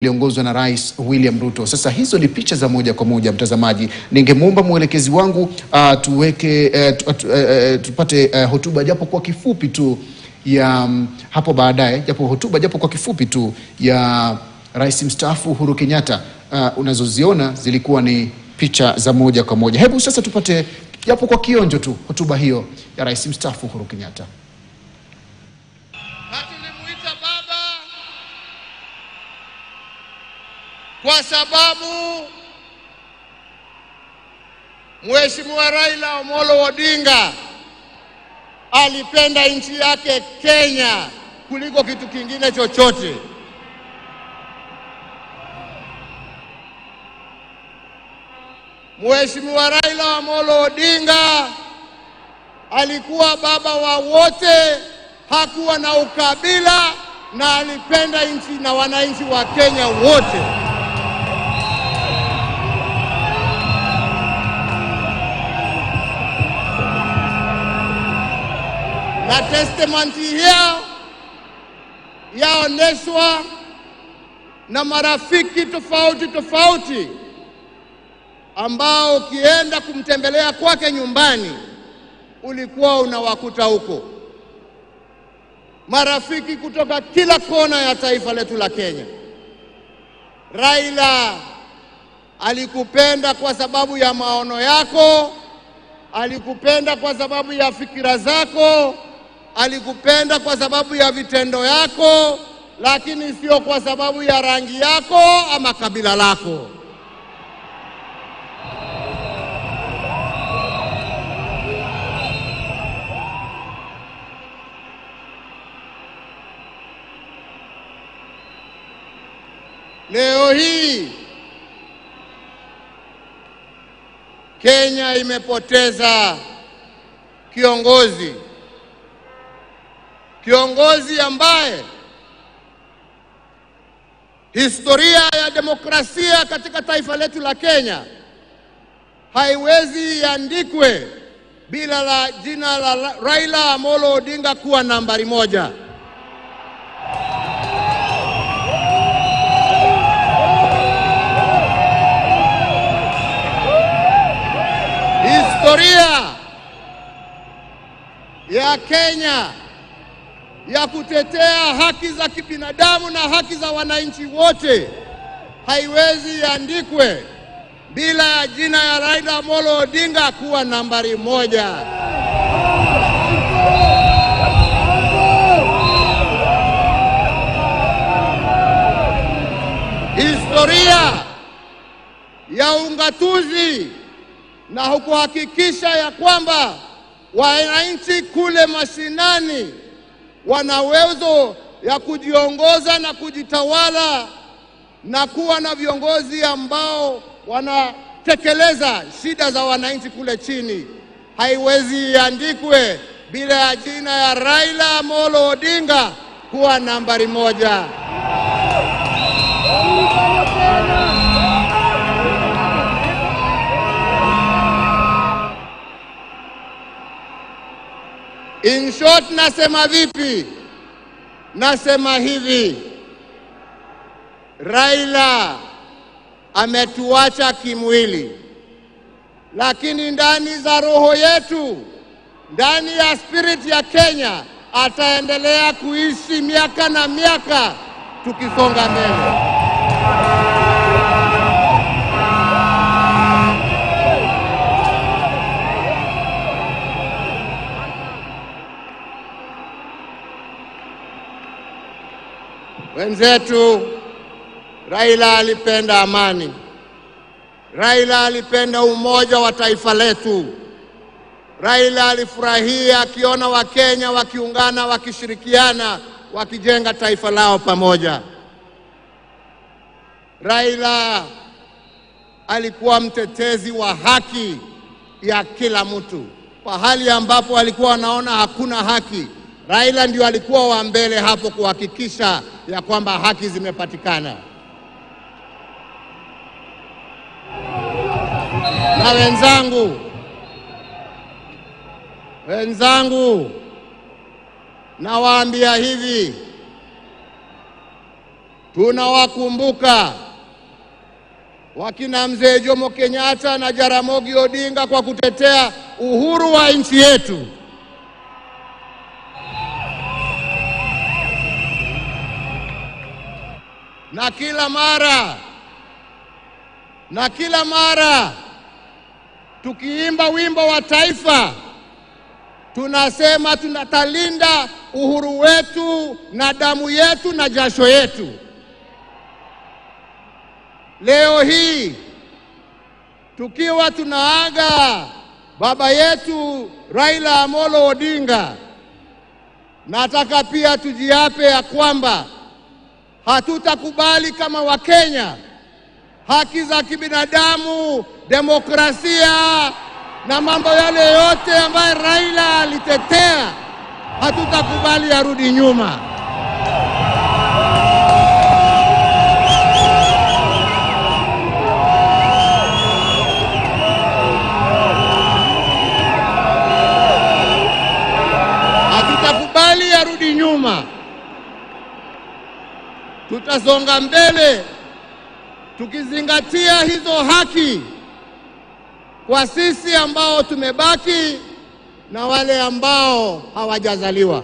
iliongozwa na Rais William Ruto. Sasa hizo ni picha za moja kwa moja, mtazamaji. Ningemuomba mwelekezi wangu tupate hotuba japo kwa kifupi tu ya hapo baadaye, japo kwa kifupi tu ya Rais mstaafu Uhuru Kenyatta. Unazoziona zilikuwa ni picha za moja kwa moja. Hebu sasa tupate japo kwa kionjo tu hotuba hiyo ya Rais mstaafu Uhuru Kenyatta. Hatulimuita baba kwa sababu Mheshimiwa Raila Amolo Odinga alipenda nchi yake Kenya kuliko kitu kingine chochote. Mheshimiwa Raila Amolo Odinga alikuwa baba wa wote, hakuwa na ukabila, na alipenda nchi na wananchi wa Kenya wote. Na testimony hiyo yaoneshwa na marafiki tofauti ambao ukienda kumtembelea kwake nyumbani ulikuwa unawakuta huko. Marafiki kutoka kila kona ya taifa letu la Kenya. Raila alikupenda kwa sababu ya maono yako, alikupenda kwa sababu ya fikira zako, alikupenda kwa sababu ya vitendo yako, lakini sio kwa sababu ya rangi yako ama kabila lako. Leo hii Kenya imepoteza kiongozi ambaye historia ya demokrasia katika taifa letu la Kenya haiwezi iandikwe bila la jina la Raila Amolo Odinga kuwa nambari moja. Historia ya Kenya ya kutetea haki za kibinadamu na haki za wananchi wote haiwezi iandikwe bila ya jina ya Raila Amolo Odinga kuwa nambari moja. Historia ya ungatuzi na kuhakikisha ya kwamba wananchi kule mashinani wana uwezo ya kujiongoza na kujitawala na kuwa na viongozi ambao wanatekeleza shida za wananchi kule chini, haiwezi iandikwe bila ya jina ya Raila Amolo Odinga kuwa nambari moja. In short, nasema vipi? Nasema hivi: Raila ametuacha kimwili, lakini ndani za roho yetu, ndani ya spirit ya Kenya, ataendelea kuishi miaka na miaka tukisonga mbele. Wenzetu, Raila alipenda amani. Raila alipenda umoja wa taifa letu. Raila alifurahia akiona Wakenya wakiungana, wakishirikiana, wakijenga taifa lao pamoja. Raila alikuwa mtetezi wa haki ya kila mtu. Pahali ambapo alikuwa anaona hakuna haki, Raila ndio alikuwa wa mbele hapo kuhakikisha ya kwamba haki zimepatikana. Na wenzangu, nawaambia hivi, tunawakumbuka wakina Mzee Jomo Kenyatta na Jaramogi Odinga kwa kutetea uhuru wa nchi yetu. Na kila mara tukiimba wimbo wa taifa tunasema tunatalinda uhuru wetu na damu yetu na jasho yetu. Leo hii tukiwa tunaaga baba yetu Raila Amolo Odinga, nataka pia tujiape ya kwamba hatutakubali kama Wakenya haki za kibinadamu, demokrasia na mambo yale yote ambayo Raila alitetea, hatutakubali yarudi nyuma. Hatutakubali yarudi nyuma. Tutasonga mbele tukizingatia hizo haki kwa sisi ambao tumebaki na wale ambao hawajazaliwa.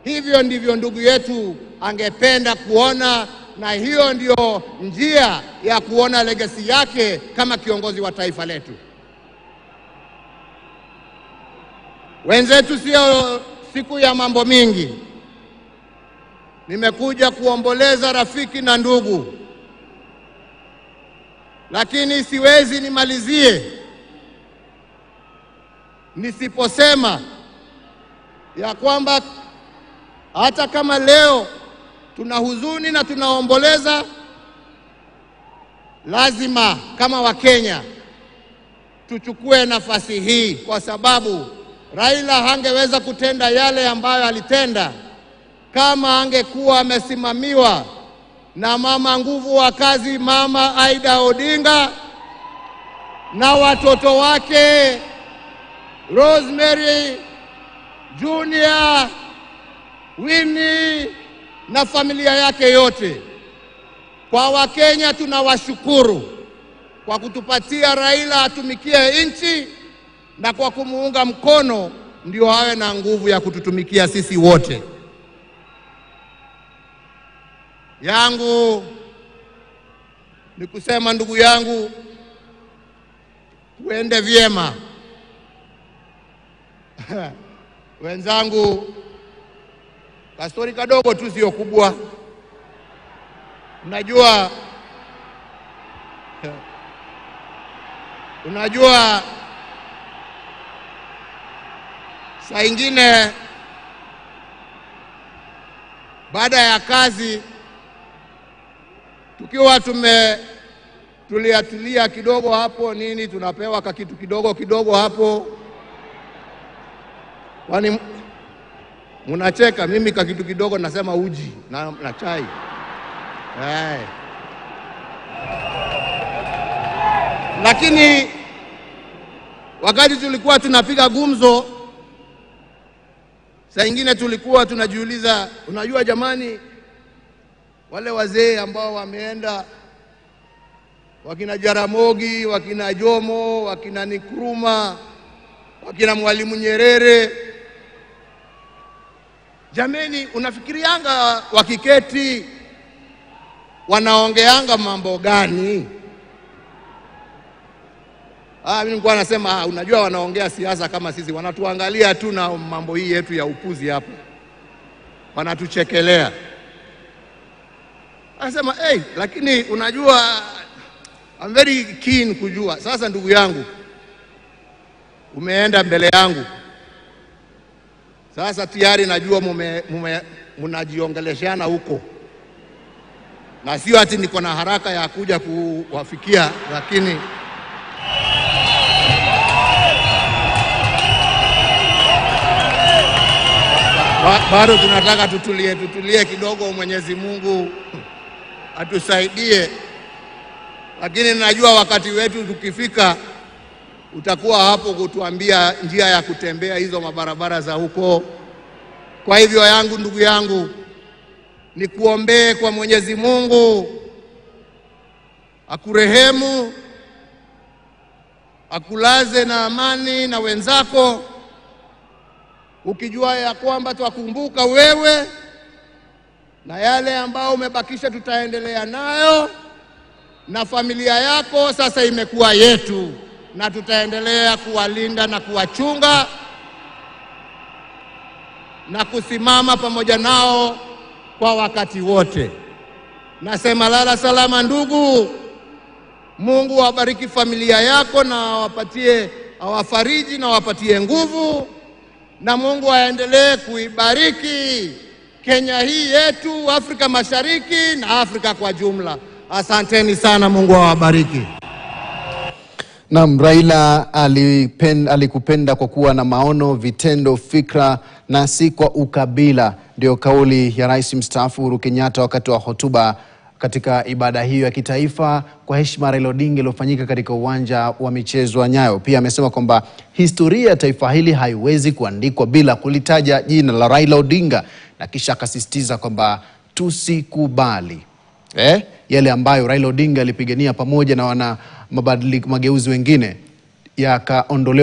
Hivyo ndivyo ndugu yetu angependa kuona, na hiyo ndio njia ya kuona legacy yake kama kiongozi wa taifa letu. Wenzetu, sio siku ya mambo mingi. Nimekuja kuomboleza rafiki na ndugu, lakini siwezi nimalizie nisiposema ya kwamba hata kama leo tuna huzuni na tunaomboleza, lazima kama Wakenya tuchukue nafasi hii, kwa sababu Raila hangeweza kutenda yale ambayo alitenda kama angekuwa amesimamiwa na mama nguvu wa kazi, Mama Aida Odinga, na watoto wake Rosemary, Junior, Winnie na familia yake yote. Kwa Wakenya tunawashukuru kwa kutupatia Raila atumikie nchi, na kwa kumuunga mkono ndio awe na nguvu ya kututumikia sisi wote. Yangu ni kusema, ndugu yangu, tuende vyema. Wenzangu, kastori kadogo tu, sio kubwa. Unajua saa ingine baada ya kazi tukiwa tulia kidogo hapo nini, tunapewa kitu kidogo hapo. Kwani mnacheka? Mimi kitu kidogo nasema uji na chai. Lakini wakati tulikuwa tunapiga gumzo, saa ingine tulikuwa tunajiuliza, unajua jamani, wale wazee ambao wameenda, wakina Jaramogi, wakina Jomo, wakina Nkrumah, wakina Mwalimu Nyerere, jameni, unafikirianga wakiketi wanaongeanga mambo gani? Mimi nilikuwa nasema unajua wanaongea siasa kama sisi, wanatuangalia tu na mambo hii yetu ya upuzi hapo, wanatuchekelea. Anasema lakini unajua I'm very keen kujua. Sasa ndugu yangu, umeenda mbele yangu, sasa tayari najua mnajiongeleshana huko, na sio ati niko na haraka ya kuja kuwafikia, lakini bado tunataka tutulie kidogo. Mwenyezi Mungu atusaidie, lakini najua wakati wetu tukifika utakuwa hapo kutuambia njia ya kutembea hizo mabarabara za huko. Kwa hivyo ndugu yangu, nikuombee kwa Mwenyezi Mungu akurehemu, akulaze na amani na wenzako, ukijua ya kwamba twakumbuka wewe na yale ambao umebakisha tutaendelea nayo, na familia yako sasa imekuwa yetu na tutaendelea kuwalinda na kuwachunga na kusimama pamoja nao kwa wakati wote. Nasema lala salama ndugu. Mungu awabariki familia yako na awafariji na awapatie nguvu, na Mungu aendelee kuibariki Kenya hii yetu, Afrika Mashariki na Afrika kwa jumla. Asanteni sana, Mungu awabariki. Naam, Raila alikupenda kwa kuwa na maono, vitendo, fikra na si kwa ukabila. Ndio kauli ya Rais mstaafu Uhuru Kenyatta wakati wa hotuba katika ibada hiyo ya kitaifa kwa heshima Raila Odinga iliyofanyika katika uwanja wa michezo wa Nyayo. Pia amesema kwamba historia ya taifa hili haiwezi kuandikwa bila kulitaja jina la Raila Odinga, na kisha akasisitiza kwamba tusikubali yale ambayo Raila Odinga alipigania pamoja na wana mageuzi wengine yakaondolewa.